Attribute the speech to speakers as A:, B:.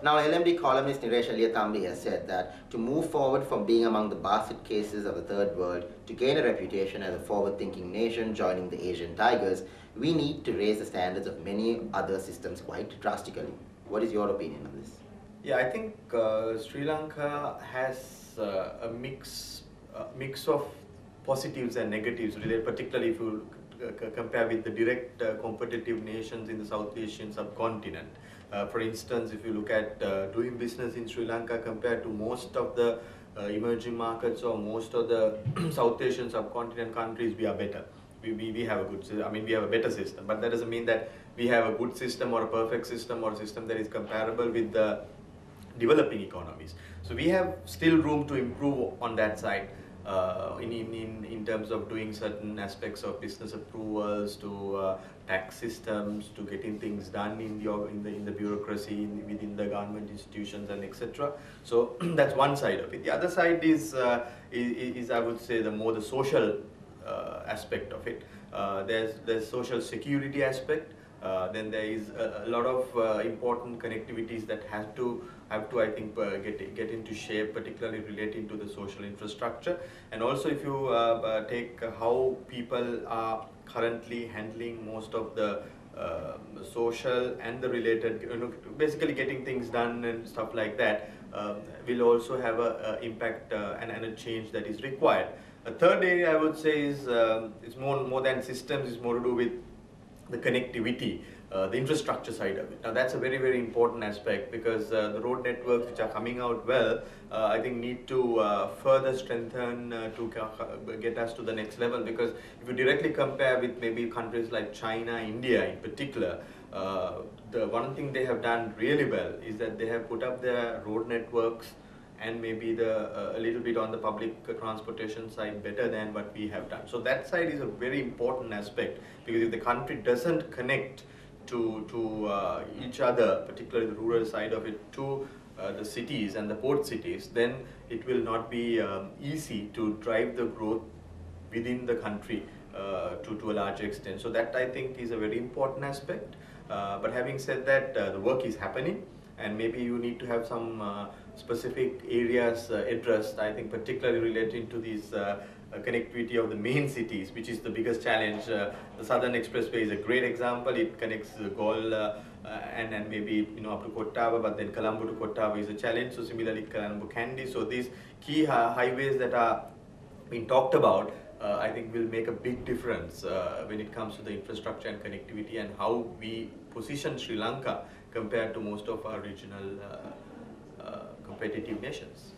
A: Now, LMD columnist Niresh Aliathambi has said that to move forward from being among the basket cases of the third world to gain a reputation as a forward-thinking nation joining the Asian tigers, we need to raise the standards of many other systems quite drastically. What is your opinion on this?
B: Yeah, I think Sri Lanka has mix of positives and negatives, particularly if you compare with the direct competitive nations in the South Asian subcontinent. For instance, if you look at doing business in Sri Lanka compared to most of the emerging markets or most of the South Asian subcontinent countries, we are better. We have a good system. I mean, we have a better system, but that doesn't mean that we have a good system or a perfect system or a system that is comparable with the developing economies. So we have still room to improve on that side in terms of doing certain aspects of business approvals to tax systems to getting things done in the bureaucracy within the government institutions and etc. So that's one side of it. The other side is I would say the social aspect of it. There's social security aspect. Then there is a lot of important connectivities that have to I think get into shape, particularly relating to the social infrastructure. And also if you take how people are currently handling most of the social and the related, basically getting things done and stuff like that, will also have a impact and a change that is required. A third area I would say is more than systems, is more to do with the connectivity, the infrastructure side of it. Now that's a very important aspect, because the road networks which are coming out well, I think need to further strengthen to get us to the next level. Because if you directly compare with maybe countries like China, India in particular, the one thing they have done really well is that they have put up their road networks and maybe a little bit on the public transportation side better than what we have done. So that side is a very important aspect, because if the country doesn't connect to each other, particularly the rural side of it, to the cities and the port cities, then it will not be easy to drive the growth within the country to a large extent. So that I think is a very important aspect. But having said that, the work is happening, and maybe you need to have some specific areas addressed, I think particularly relating to these connectivity of the main cities, which is the biggest challenge. The Southern Expressway is a great example. It connects Galle and maybe up to Kottava, but then Colombo to Kottava is a challenge. So similarly Colombo Kandy. So these key highways that are being talked about, I think will make a big difference when it comes to the infrastructure and connectivity and how we position Sri Lanka compared to most of our regional competitive nations.